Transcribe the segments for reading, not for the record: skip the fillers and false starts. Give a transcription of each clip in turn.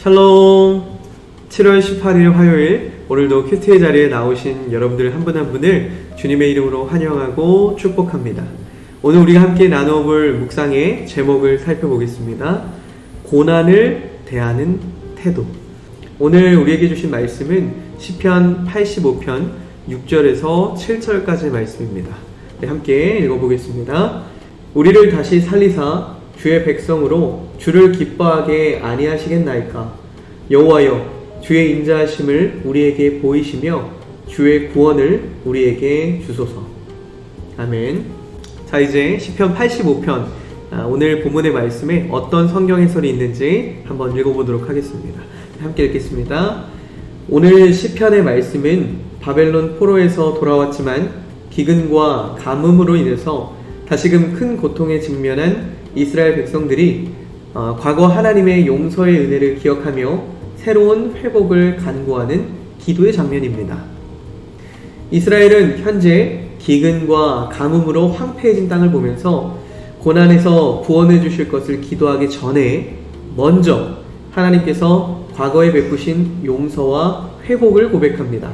샬롬. 7월 18일 화요일, 오늘도 큐티의 자리에 나오신 여러분들 한 분 한 분을 주님의 이름으로 환영하고 축복합니다. 오늘 우리가 함께 나눠볼 묵상의 제목을 살펴보겠습니다. 고난을 대하는 태도. 오늘 우리에게 주신 말씀은 시편 85편 6절에서 7절까지의 말씀입니다. 함께 읽어보겠습니다. 우리를 다시 살리사 주의 백성으로 주를 기뻐하게 아니하시겠나이까. 여호와여, 주의 인자하심을 우리에게 보이시며 주의 구원을 우리에게 주소서. 아멘. 자, 이제 시편 85편 오늘 본문의 말씀에 어떤 성경 해설이 있는지 한번 읽어보도록 하겠습니다. 함께 읽겠습니다. 오늘 시편의 말씀은 바벨론 포로에서 돌아왔지만 기근과 가뭄으로 인해서 다시금 큰 고통에 직면한 이스라엘 백성들이 과거 하나님의 용서의 은혜를 기억하며 새로운 회복을 간구하는 기도의 장면입니다. 이스라엘은 현재 기근과 가뭄으로 황폐해진 땅을 보면서 고난에서 구원해 주실 것을 기도하기 전에 먼저 하나님께서 과거에 베푸신 용서와 회복을 고백합니다.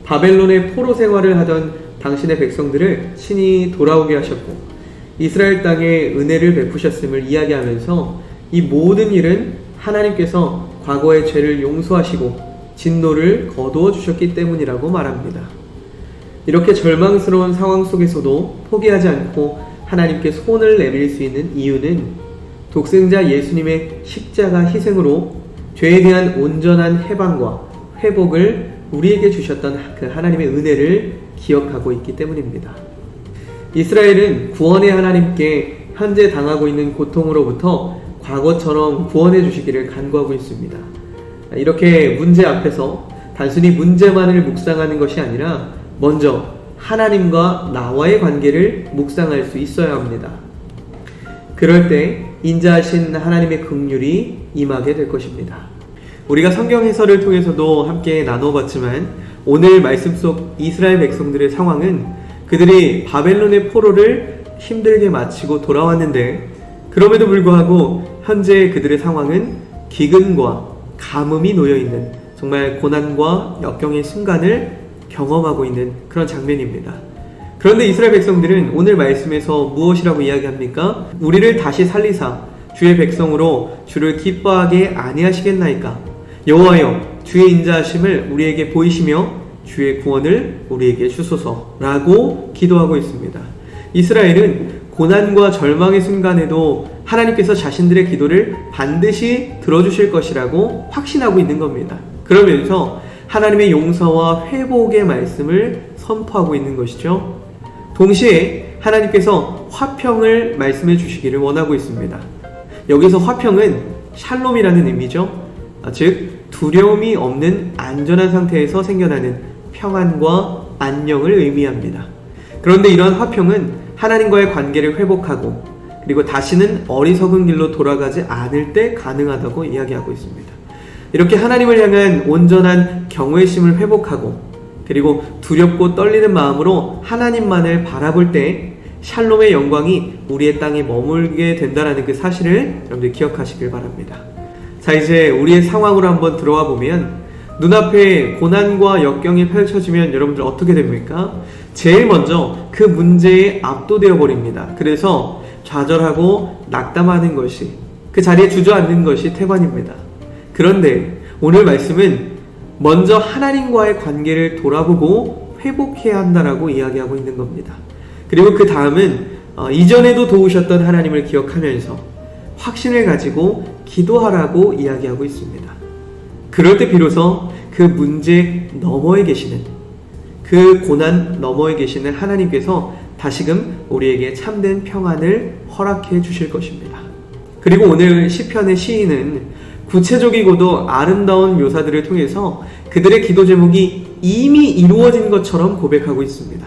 바벨론의 포로 생활을 하던 당신의 백성들을 친히 돌아오게 하셨고 이스라엘 땅에 은혜를 베푸셨음을 이야기하면서 이 모든 일은 하나님께서 과거의 죄를 용서하시고 진노를 거두어 주셨기 때문이라고 말합니다. 이렇게 절망스러운 상황 속에서도 포기하지 않고 하나님께 손을 내밀 수 있는 이유는 독생자 예수님의 십자가 희생으로 죄에 대한 온전한 해방과 회복을 우리에게 주셨던 그 하나님의 은혜를 기억하고 있기 때문입니다. 이스라엘은 구원의 하나님께 현재 당하고 있는 고통으로부터 과거처럼 구원해 주시기를 간구하고 있습니다. 이렇게 문제 앞에서 단순히 문제만을 묵상하는 것이 아니라 먼저 하나님과 나와의 관계를 묵상할 수 있어야 합니다. 그럴 때 인자하신 하나님의 긍휼이 임하게 될 것입니다. 우리가 성경 해설을 통해서도 함께 나눠봤지만 오늘 말씀 속 이스라엘 백성들의 상황은 그들이 바벨론의 포로를 힘들게 마치고 돌아왔는데 그럼에도 불구하고 현재 그들의 상황은 기근과 가뭄이 놓여있는 정말 고난과 역경의 순간을 경험하고 있는 그런 장면입니다. 그런데 이스라엘 백성들은 오늘 말씀에서 무엇이라고 이야기합니까? 우리를 다시 살리사 주의 백성으로 주를 기뻐하게 아니하시겠나이까. 여호와여, 주의 인자하심을 우리에게 보이시며 주의 구원을 우리에게 주소서라고 기도하고 있습니다. 이스라엘은 고난과 절망의 순간에도 하나님께서 자신들의 기도를 반드시 들어주실 것이라고 확신하고 있는 겁니다. 그러면서 하나님의 용서와 회복의 말씀을 선포하고 있는 것이죠. 동시에 하나님께서 화평을 말씀해 주시기를 원하고 있습니다. 여기서 화평은 샬롬이라는 의미죠. 즉 두려움이 없는 안전한 상태에서 생겨나는 평안과 안녕을 의미합니다. 그런데 이러한 화평은 하나님과의 관계를 회복하고 그리고 다시는 어리석은 길로 돌아가지 않을 때 가능하다고 이야기하고 있습니다. 이렇게 하나님을 향한 온전한 경외심을 회복하고 그리고 두렵고 떨리는 마음으로 하나님만을 바라볼 때 샬롬의 영광이 우리의 땅에 머물게 된다는 그 사실을 여러분들 기억하시길 바랍니다. 자, 이제 우리의 상황으로 한번 들어와 보면 눈앞에 고난과 역경이 펼쳐지면 여러분들 어떻게 됩니까? 제일 먼저 그 문제에 압도되어 버립니다. 그래서 좌절하고 낙담하는 것이, 그 자리에 주저앉는 것이 태관입니다. 그런데 오늘 말씀은 먼저 하나님과의 관계를 돌아보고 회복해야 한다라고 이야기하고 있는 겁니다. 그리고 그 다음은 이전에도 도우셨던 하나님을 기억하면서 확신을 가지고 기도하라고 이야기하고 있습니다. 그럴 때 비로소 그 문제 너머에 계시는, 그 고난 너머에 계시는 하나님께서 다시금 우리에게 참된 평안을 허락해 주실 것입니다. 그리고 오늘 시편의 시인은 구체적이고도 아름다운 묘사들을 통해서 그들의 기도 제목이 이미 이루어진 것처럼 고백하고 있습니다.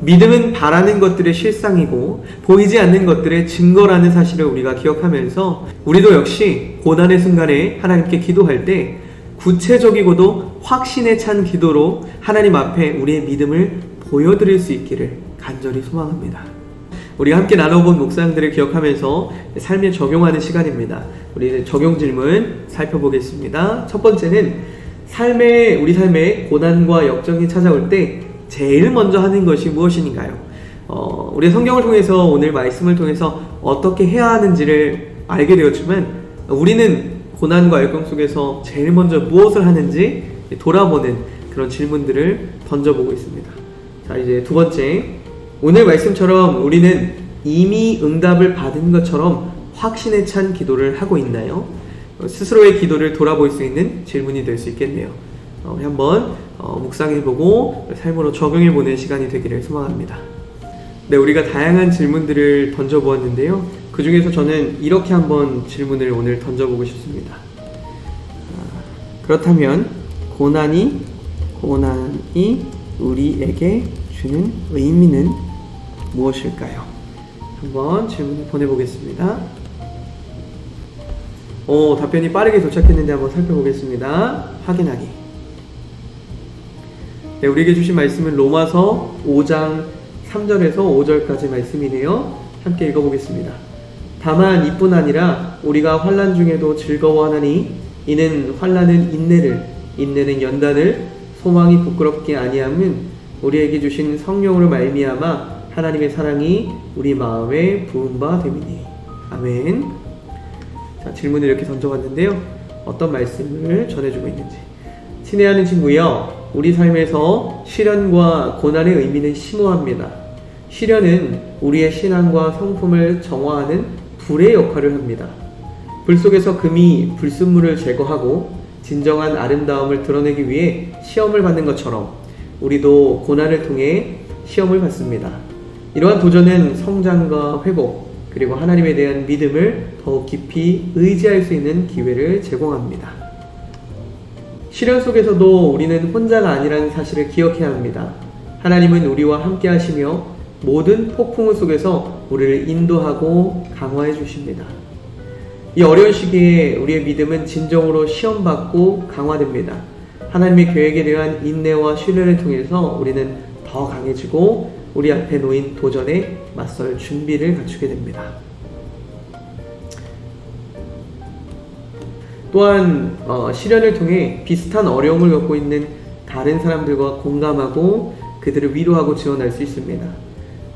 믿음은 바라는 것들의 실상이고 보이지 않는 것들의 증거라는 사실을 우리가 기억하면서 우리도 역시 고난의 순간에 하나님께 기도할 때 구체적이고도 확신에 찬 기도로 하나님 앞에 우리의 믿음을 보여드릴 수 있기를 간절히 소망합니다. 우리 함께 나눠본 묵상들을 기억하면서 삶에 적용하는 시간입니다. 우리 적용 질문 살펴보겠습니다. 첫 번째는 우리 삶에 고난과 역정이 찾아올 때 제일 먼저 하는 것이 무엇인가요? 우리 성경을 통해서 오늘 말씀을 통해서 어떻게 해야 하는지를 알게 되었지만 우리는 고난과 역경 속에서 제일 먼저 무엇을 하는지 돌아보는 그런 질문들을 던져보고 있습니다. 자, 이제 두 번째, 오늘 말씀처럼 우리는 이미 응답을 받은 것처럼 확신에 찬 기도를 하고 있나요? 스스로의 기도를 돌아볼 수 있는 질문이 될 수 있겠네요. 우리 한번 묵상해보고 삶으로 적용해보는 시간이 되기를 소망합니다. 네, 우리가 다양한 질문들을 던져보았는데요. 그 중에서 저는 이렇게 한번 질문을 오늘 던져보고 싶습니다. 그렇다면 고난이 우리에게 주는 의미는 무엇일까요? 한번 질문을 보내보겠습니다. 답변이 빠르게 도착했는데 한번 살펴보겠습니다. 확인하기. 네, 우리에게 주신 말씀은 로마서 5장 3절에서 5절까지 말씀이네요. 함께 읽어보겠습니다. 다만 이뿐 아니라 우리가 환난 중에도 즐거워하나니 이는 환난은 인내를, 인내는 연단을, 소망이 부끄럽게 아니함은 우리에게 주신 성령으로 말미암아 하나님의 사랑이 우리 마음에 부은 바 됨이니. 아멘. 자, 질문을 이렇게 던져봤는데요. 어떤 말씀을 전해주고 있는지. 친애하는 친구여, 우리 삶에서 시련과 고난의 의미는 심오합니다. 시련은 우리의 신앙과 성품을 정화하는 불의 역할을 합니다. 불 속에서 금이 불순물을 제거하고 진정한 아름다움을 드러내기 위해 시험을 받는 것처럼 우리도 고난을 통해 시험을 받습니다. 이러한 도전은 성장과 회복, 그리고 하나님에 대한 믿음을 더욱 깊이 의지할 수 있는 기회를 제공합니다. 시련 속에서도 우리는 혼자가 아니라는 사실을 기억해야 합니다. 하나님은 우리와 함께 하시며 모든 폭풍 속에서 우리를 인도하고 강화해 주십니다. 이 어려운 시기에 우리의 믿음은 진정으로 시험받고 강화됩니다. 하나님의 계획에 대한 인내와 신뢰를 통해서 우리는 더 강해지고 우리 앞에 놓인 도전에 맞설 준비를 갖추게 됩니다. 또한 시련을 통해 비슷한 어려움을 겪고 있는 다른 사람들과 공감하고 그들을 위로하고 지원할 수 있습니다.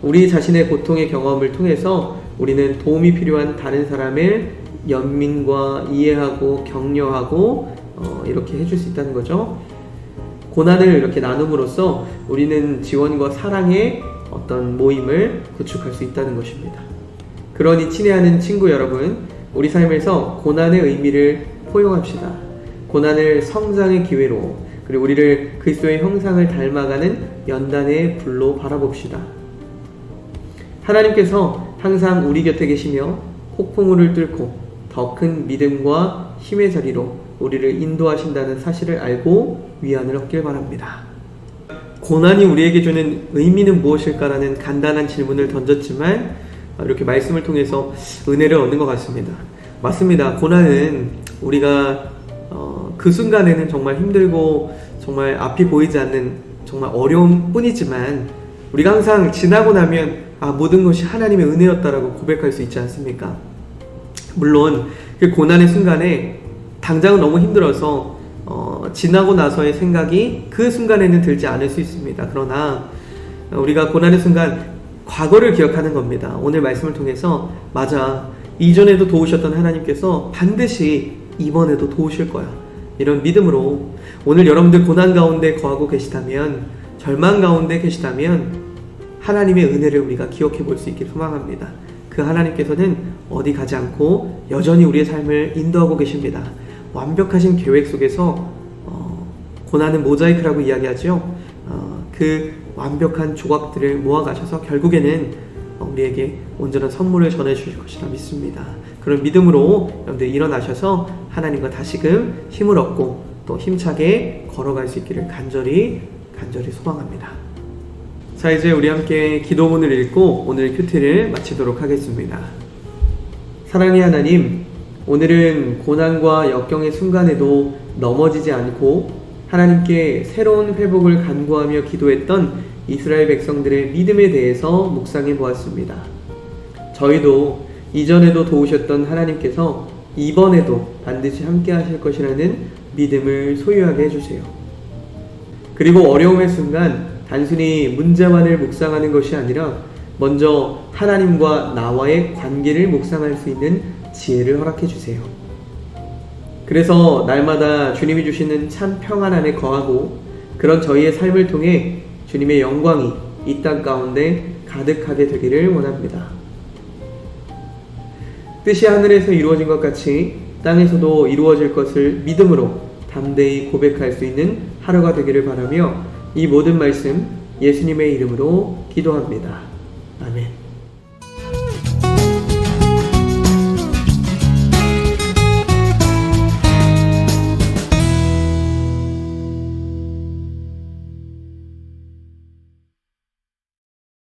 우리 자신의 고통의 경험을 통해서 우리는 도움이 필요한 다른 사람을 연민과 이해하고 격려하고 이렇게 해줄 수 있다는 거죠. 고난을 이렇게 나눔으로써 우리는 지원과 사랑의 어떤 모임을 구축할 수 있다는 것입니다. 그러니 친애하는 친구 여러분, 우리 삶에서 고난의 의미를 포용합시다. 고난을 성장의 기회로, 그리고 우리를 그리스도의 형상을 닮아가는 연단의 불로 바라봅시다. 하나님께서 항상 우리 곁에 계시며 폭풍우를 뚫고 더 큰 믿음과 힘의 자리로 우리를 인도하신다는 사실을 알고 위안을 얻길 바랍니다. 고난이 우리에게 주는 의미는 무엇일까라는 간단한 질문을 던졌지만 이렇게 말씀을 통해서 은혜를 얻는 것 같습니다. 맞습니다. 고난은 우리가 그 순간에는 정말 힘들고 정말 앞이 보이지 않는 정말 어려움 뿐이지만 우리가 항상 지나고 나면 모든 것이 하나님의 은혜였다라고 고백할 수 있지 않습니까? 물론 그 고난의 순간에 당장은 너무 힘들어서 지나고 나서의 생각이 그 순간에는 들지 않을 수 있습니다. 그러나 우리가 고난의 순간 과거를 기억하는 겁니다. 오늘 말씀을 통해서 맞아, 이전에도 도우셨던 하나님께서 반드시 이번에도 도우실 거야, 이런 믿음으로 오늘 여러분들 고난 가운데 거하고 계시다면, 절망 가운데 계시다면 하나님의 은혜를 우리가 기억해 볼 수 있길 소망합니다. 그 하나님께서는 어디 가지 않고 여전히 우리의 삶을 인도하고 계십니다. 완벽하신 계획 속에서 고난은 모자이크라고 이야기하죠. 그 완벽한 조각들을 모아가셔서 결국에는 우리에게 온전한 선물을 전해주실 것이라 믿습니다. 그런 믿음으로 여러분들 일어나셔서 하나님과 다시금 힘을 얻고 또 힘차게 걸어갈 수 있기를 간절히 소망합니다. 자, 이제 우리 함께 기도문을 읽고 오늘 큐티를 마치도록 하겠습니다. 사랑의 하나님, 오늘은 고난과 역경의 순간에도 넘어지지 않고 하나님께 새로운 회복을 간구하며 기도했던 이스라엘 백성들의 믿음에 대해서 묵상해 보았습니다. 저희도 이전에도 도우셨던 하나님께서 이번에도 반드시 함께 하실 것이라는 믿음을 소유하게 해주세요. 그리고 어려움의 순간 단순히 문제만을 묵상하는 것이 아니라 먼저 하나님과 나와의 관계를 묵상할 수 있는 지혜를 허락해 주세요. 그래서 날마다 주님이 주시는 참 평안 안에 거하고 그런 저희의 삶을 통해 주님의 영광이 이 땅 가운데 가득하게 되기를 원합니다. 뜻이 하늘에서 이루어진 것 같이 땅에서도 이루어질 것을 믿음으로 담대히 고백할 수 있는 하루가 되기를 바라며 이 모든 말씀 예수님의 이름으로 기도합니다. 아멘.